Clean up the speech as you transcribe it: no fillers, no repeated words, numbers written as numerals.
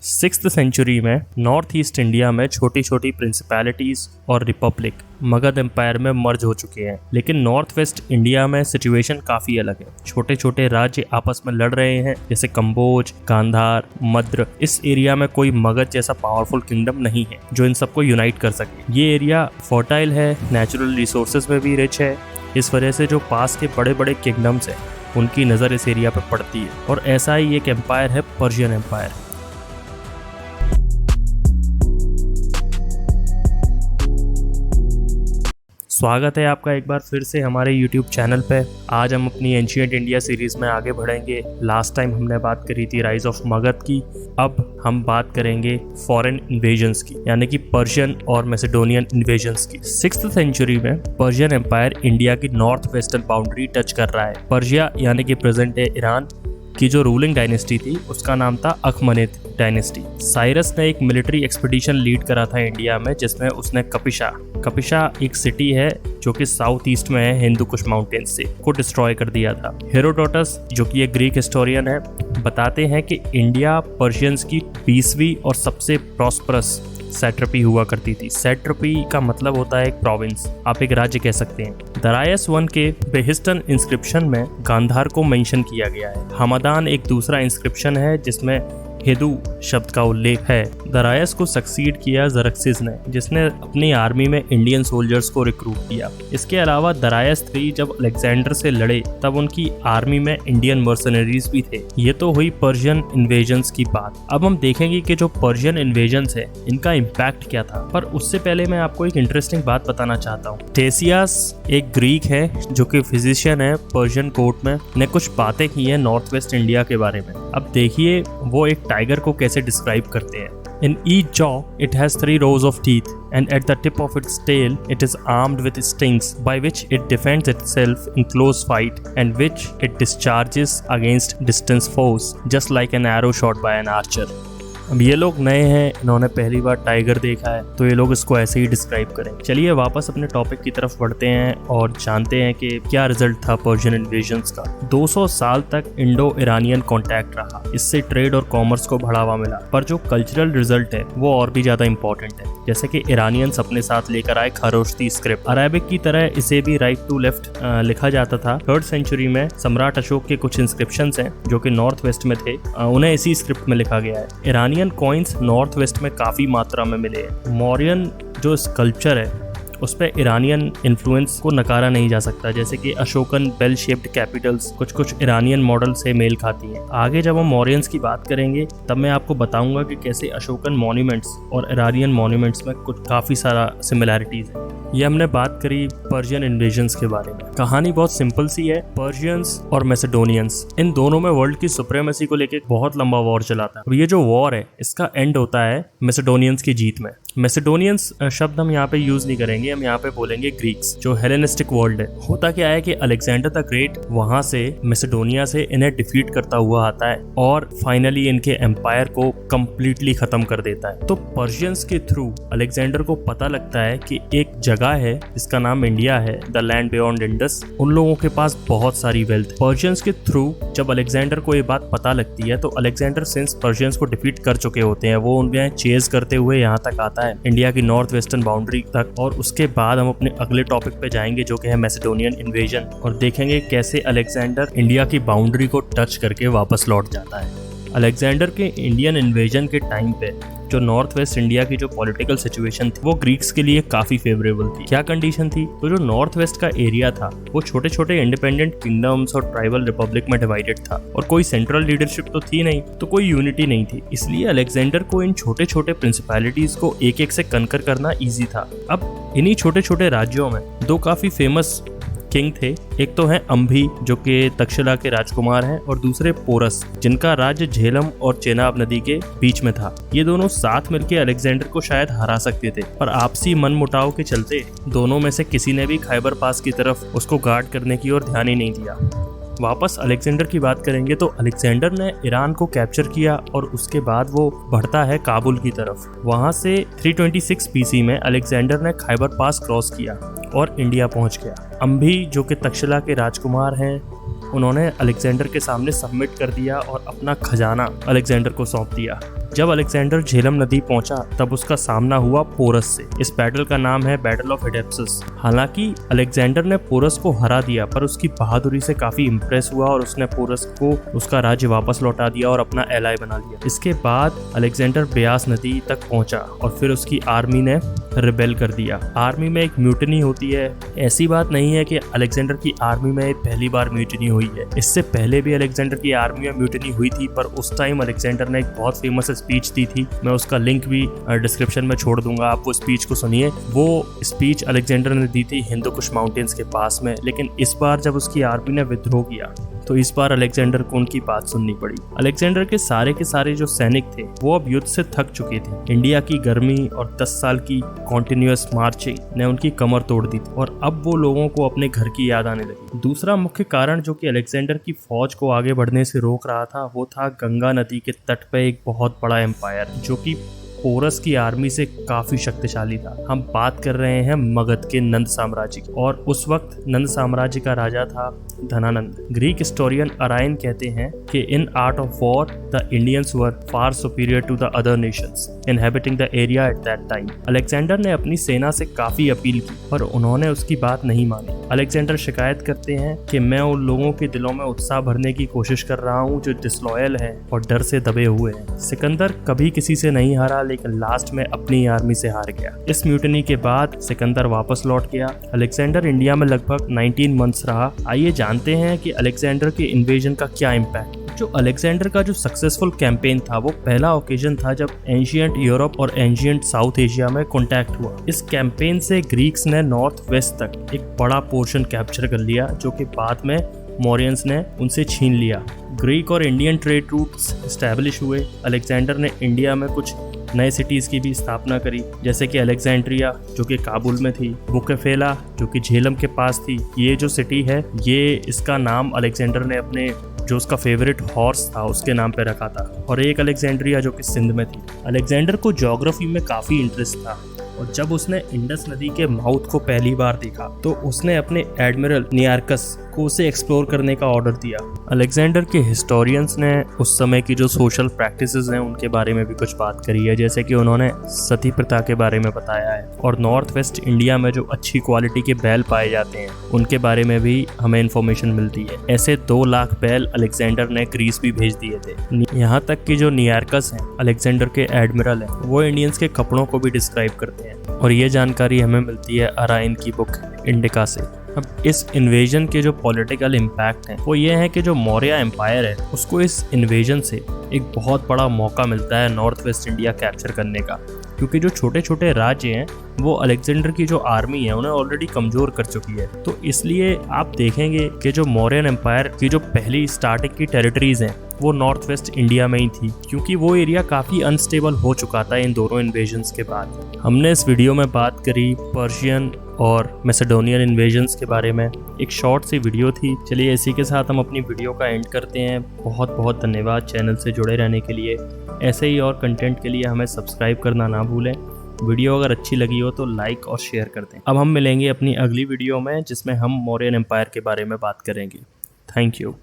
Sixth century में north east India में छोटी छोटी प्रिंसिपैलिटीज और रिपब्लिक मगध एम्पायर में मर्ज हो चुके हैं, लेकिन नॉर्थ वेस्ट इंडिया में सिचुएशन काफी अलग है। छोटे छोटे राज्य आपस में लड़ रहे हैं, जैसे कंबोज, गांधार, मद्र। इस एरिया में कोई मगध जैसा पावरफुल किंगडम नहीं है जो इन सबको यूनाइट कर सके। ये एरिया फर्टाइल है, नेचुरल रिसोर्सेज में भी रिच है। इस वजह से जो पास के बड़े बड़े किंगडम्स हैं उनकी नज़र इस एरिया पर पड़ती है, और ऐसा ही एक एम्पायर है पर्शियन एम्पायर। स्वागत है आपका एक बार फिर से हमारे YouTube चैनल पे। आज हम अपनी एंशिएंट इंडिया सीरीज में आगे बढ़ेंगे। लास्ट टाइम हमने बात करी थी राइज ऑफ मगध की, अब हम बात करेंगे फॉरेन इन्वेजन्स की, यानी कि पर्शियन और मैसेडोनियन इन्वेजन्स की। सिक्स्थ सेंचुरी में पर्शियन एम्पायर इंडिया की नॉर्थ वेस्टर्न बाउंड्री टच कर रहा है। पर्शिया यानी कि प्रेजेंट डे ईरान की जो रूलिंग डायनेस्टी थी उसका नाम था अखमनिद डायनेस्टी। साइरस ने एक मिलिट्री एक्सपीडिशन लीड करा था इंडिया में, जिसमें उसने कपिशा एक सिटी है जो कि साउथ ईस्ट में है हिंदू कुश माउंटेन्स से, को डिस्ट्रॉय कर दिया था। हेरोडोटस जो कि एक ग्रीक हिस्टोरियन है, बताते हैं कि इंडिया पर्शियंस की 20वीं और सबसे प्रॉस्परस सैट्रपी हुआ करती थी। सैट्रपी का मतलब होता है एक प्रोविंस, आप एक राज्य कह सकते हैं। दरायस 1 के बेहिस्टन इंस्क्रिप्शन में गांधार को मेंशन किया गया है। हमादान एक दूसरा इंस्क्रिप्शन है जिसमें हेदू शब्द का उल्लेख है। दरायस को सक्सीड किया जरक्सिस ने, जिसने अपनी आर्मी में इंडियन सोल्जर्स को रिक्रूट किया। इसके अलावा दरायस 3 जब अलेक्जेंडर से लड़े तब उनकी आर्मी में इंडियन मर्सनरीज भी थे। ये तो हुई पर्शियन इन्वेजन्स की बात। अब हम देखेंगे कि जो पर्शियन इन्वेजन्स है इनका इम्पैक्ट क्या था, पर उससे पहले मैं आपको एक इंटरेस्टिंग बात बताना चाहता हूँ। टेसियास एक ग्रीक है जो कि फिजिशियन है पर्शियन कोर्ट में, ने कुछ बातें की हैं नॉर्थ वेस्ट इंडिया के बारे में। अब देखिए वो एक टाइगर को कैसे डिस्क्राइब करते हैं। In each jaw, it has 3 rows of teeth, and at the tip of its tail, it is armed with stings, by which it defends itself in close fight, and which it discharges against distance foes, just like an arrow shot by an archer. अब ये लोग नए हैं, इन्होंने पहली बार tiger देखा है, तो ये लोग इसको ऐसे ही डिस्क्राइब करेंगे। चलिए वापस अपने टॉपिक की तरफ बढ़ते हैं और जानते हैं कि क्या रिजल्ट था पर्शियन इन्वेजन्स का। 200 साल तक इंडो ईरानियन कॉन्टैक्ट रहा, इससे ट्रेड और कॉमर्स को बढ़ावा मिला, पर जो कल्चरल रिजल्ट है वो और भी ज्यादा इंपॉर्टेंट है। जैसे कि ईरानियंस अपने साथ लेकर आए खरोश्ती स्क्रिप्ट। अरेबिक की तरह इसे भी राइट टू लेफ्ट लिखा जाता था। 3rd सेंचुरी में सम्राट अशोक के कुछ इंस्क्रिप्शंस हैं जो कि नॉर्थ वेस्ट में थे, उन्हें इसी स्क्रिप्ट में लिखा गया है। ईरानियन कॉइन्स नॉर्थ वेस्ट में काफी मात्रा में मिले हैं। मौर्यन जो स्कल्पचर है उस पर ईरानियन इन्फ्लुएंस को नकारा नहीं जा सकता, जैसे कि अशोकन बेल शेप्ड कैपिटल्स कुछ ईरानियन मॉडल से मेल खाती हैं। आगे जब हम मौर्यंस की बात करेंगे तब मैं आपको बताऊंगा कि कैसे अशोकन मॉन्यूमेंट्स और ईरानियन मॉन्यूमेंट्स में कुछ काफ़ी सारा सिमिलैरिटीज है। ये हमने बात करी पर्शियन इन्वेजन्स के बारे में। कहानी बहुत सिंपल सी है। पर्शियंस और मैसेडोनियंस, इन दोनों में वर्ल्ड की सुप्रीमेसी को लेकर बहुत लंबा वॉर चला था। अब ये जो वॉर है इसका एंड होता है मैसेडोनियंस की जीत में। मैसेडोनियंस शब्द हम यहाँ पे यूज नहीं करेंगे, हम यहाँ पे बोलेंगे ग्रीक्स, जो हेलेनिस्टिक वर्ल्ड है। होता क्या है कि अलेक्जेंडर द ग्रेट वहां से मैसेडोनिया से इन्हें डिफीट करता हुआ आता है और फाइनली इनके एम्पायर को कंप्लीटली खत्म कर देता है। तो पर्शियंस के थ्रू अलेक्जेंडर को पता लगता है कि एक जगह है जिसका नाम इंडिया है, द लैंड बियॉन्ड इंडस। उन लोगों के पास बहुत सारी वेल्थ। पर्शियंस के थ्रू जब अलेक्जेंडर को ये बात पता लगती है तो अलेक्जेंडर सिंस पर्शियंस को डिफीट कर चुके होते हैं, वो उन्हें चेज करते हुए यहाँ तक आता है इंडिया की नॉर्थ वेस्टर्न बाउंड्री तक। और उसके बाद हम अपने अगले टॉपिक पे जाएंगे जो कि है मैसेडोनियन इन्वेजन, और देखेंगे कैसे अलेक्जेंडर इंडिया की बाउंड्री को टच करके वापस लौट जाता है। अलेक्जेंडर के इंडियन इन्वेजन के टाइम पे जो नॉर्थ वेस्ट इंडिया की जो पॉलिटिकल सिचुएशन थी वो ग्रीक्स के लिए काफी फेवरेबल थी। क्या कंडीशन थी? तो जो नॉर्थ वेस्ट का एरिया था वो छोटे छोटे इंडिपेंडेंट किंगडम्स और ट्राइबल रिपब्लिक में डिवाइडेड था, और कोई सेंट्रल लीडरशिप तो थी नहीं, तो कोई यूनिटी नहीं थी। इसलिए अलेक्जेंडर को इन छोटे छोटे प्रिंसिपैलिटीज को एक एक से कनकर करना ईजी था। अब इन्हीं छोटे छोटे राज्यों में 2 काफी फेमस किंग थे। एक तो है अंभी जो कि तक्षशिला के राजकुमार हैं, और दूसरे पोरस जिनका राज्य झेलम और चेनाब नदी के बीच में था। ये दोनों साथ मिलकर अलेक्जेंडर को शायद हरा सकते थे, पर आपसी मनमुटाव के चलते दोनों में से किसी ने भी खैबर पास की तरफ उसको गार्ड करने की ओर ध्यान ही नहीं दिया। वापस अलेक्जेंडर की बात करेंगे तो अलेक्जेंडर ने ईरान को कैप्चर किया और उसके बाद वो बढ़ता है काबुल की तरफ। वहां से 326 BC में अलेक्जेंडर ने खैबर पास क्रॉस किया और इंडिया पहुंच गया। अंभी जो कि तक्षशिला के राजकुमार हैं, उन्होंने अलेक्जेंडर के सामने सबमिट कर दिया और अपना खजाना अलेक्जेंडर को सौंप दिया। जब अलेक्जेंडर झेलम नदी पहुंचा तब उसका सामना हुआ पोरस से। इस बैटल का नाम है बैटल ऑफ एडेप्सस। हालांकि अलेक्जेंडर ने पोरस को हरा दिया, पर उसकी बहादुरी से काफी इंप्रेस हुआ और उसने पोरस को उसका राज्य वापस लौटा दिया और अपना एलाय बना लिया। इसके बाद अलेक्जेंडर ब्यास नदी तक पहुंचा और फिर उसकी आर्मी ने रिबेल कर दिया। आर्मी में एक म्यूटनी होती है। ऐसी बात नहीं है कि अलेक्जेंडर की आर्मी में पहली बार म्यूटनी हुई है, इससे पहले भी अलेक्जेंडर की आर्मी में म्यूटनी हुई थी, पर उस टाइम अलेक्जेंडर ने एक बहुत फेमस स्पीच दी थी। मैं उसका लिंक भी डिस्क्रिप्शन में छोड़ दूंगा, आप वो स्पीच को सुनिए। वो स्पीच अलेक्जेंडर ने दी थी हिंदू कुश माउंटेन्स के पास में। लेकिन इस बार जब उसकी आर्मी ने विद्रोह किया तो इस बार अलेक्जेंडर को उनकी बात सुननी पड़ी। अलेक्जेंडर के सारे जो सैनिक थे वो अब युद्ध से थक चुके थे। इंडिया की गर्मी और 10 साल की कॉन्टिन्यूअस मार्चिंग ने उनकी कमर तोड़ दी थी और अब वो लोगों को अपने घर की याद आने लगी। दूसरा मुख्य कारण जो कि अलेक्जेंडर की फौज को आगे बढ़ने से रोक रहा था वो था गंगा नदी के तट पे एक बहुत बड़ा एम्पायर जो कि पोरस की आर्मी से काफी शक्तिशाली था। हम बात कर रहे हैं मगध के नंद साम्राज्य की, और उस वक्त नंद साम्राज्य का राजा था धनानंद। ग्रीक हिस्टोरियन अरायन कहते हैं कि in art of war the Indians were far superior to the other nations inhabiting the area at that time. Alexander ने अपनी सेना से काफी अपील की पर उन्होंने उसकी बात नहीं मानी। अलेक्जेंडर शिकायत करते हैं कि मैं उन लोगों के दिलों में उत्साह भरने की कोशिश कर रहा हूँ जो डिसलॉयल है और डर से दबे हुए हैं। सिकंदर कभी किसी से नहीं हारा, लेकिन लास्ट में अपनी आर्मी से हार गया। इस म्यूटनी के बाद सिकंदर वापस लौट गया। अलेक्जेंडर इंडिया में लगभग 19 मंथ्स रहा। आइए जानते हैं कि अलेक्जेंडर के इन्वेजन का क्या इम्पैक्ट। जो अलेक्जेंडर का जो सक्सेसफुल कैंपेन था वो पहला ओकेजन था जब एंशिएंट यूरोप और एंशिएंट साउथ एशिया में कॉन्टैक्ट हुआ। इस कैंपेन से ग्रीक्स ने नॉर्थ वेस्ट तक एक बड़ा पोर्शन कैप्चर कर लिया जो कि बाद में मौर्यंस ने उनसे छीन लिया। ग्रीक और इंडियन ट्रेड रूट्स एस्टैब्लिश हुए। अलेक्जेंडर ने इंडिया में कुछ नए सिटीज़ की भी स्थापना करी, जैसे कि अलेक्जेंड्रिया जो कि काबुल में थी, बुकेफेला जो कि झेलम के पास थी। ये जो सिटी है ये इसका नाम अलेक्जेंडर ने अपने जो उसका फेवरेट हॉर्स था उसके नाम पे रखा था। और एक अलेक्जेंड्रिया जो कि सिंध में थी। अलेक्जेंडर को ज्योग्राफी में काफ़ी इंटरेस्ट था और जब उसने इंडस नदी के माउथ को पहली बार देखा तो उसने अपने एडमिरल नियार्कस को उसे एक्सप्लोर करने का ऑर्डर दिया। अलेक्जेंडर के हिस्टोरियंस ने उस समय की जो सोशल प्रैक्टिसेस हैं उनके बारे में भी कुछ बात करी है, जैसे कि उन्होंने सती प्रथा के बारे में बताया है और नॉर्थ वेस्ट इंडिया में जो अच्छी क्वालिटी के बैल पाए जाते हैं उनके बारे में भी हमें इन्फॉर्मेशन मिलती है। ऐसे 2 लाख बैल अलेक्जेंडर ने ग्रीस भी भेज दिए थे। यहाँ तक कि जो नियार्कस हैं अलेक्जेंडर के एडमिरल हैं वो इंडियंस के कपड़ों को भी डिस्क्राइब करते हैं और ये जानकारी हमें मिलती है अरायन की बुक इंडिका से। अब इस इन्वेजन के जो पॉलिटिकल इम्पैक्ट हैं वो ये है कि जो मौर्य एम्पायर है उसको इस इन्वेजन से एक बहुत बड़ा मौका मिलता है नॉर्थ वेस्ट इंडिया कैप्चर करने का, क्योंकि जो छोटे छोटे राज्य हैं वो अलेक्जेंडर की जो आर्मी है उन्हें ऑलरेडी कमज़ोर कर चुकी है। तो इसलिए आप देखेंगे कि जो मौर्यन एम्पायर की जो पहली स्टार्टिंग की टेरिटरीज हैं वो नॉर्थ वेस्ट इंडिया में ही थी, क्योंकि वो एरिया काफ़ी अनस्टेबल हो चुका था इन दोनों इन्वेजन्स के बाद। हमने इस वीडियो में बात करी पर्शियन और मैसेडोनियन इन्वेजन्स के बारे में। एक शॉर्ट सी वीडियो थी। चलिए इसी के साथ हम अपनी वीडियो का एंड करते हैं। बहुत बहुत धन्यवाद चैनल से जुड़े रहने के लिए। ऐसे ही और कंटेंट के लिए हमें सब्सक्राइब करना ना भूलें। वीडियो अगर अच्छी लगी हो तो लाइक और शेयर कर दें। अब हम मिलेंगे अपनी अगली वीडियो में जिसमें हम मौर्यन एम्पायर के बारे में बात करेंगे। Thank you.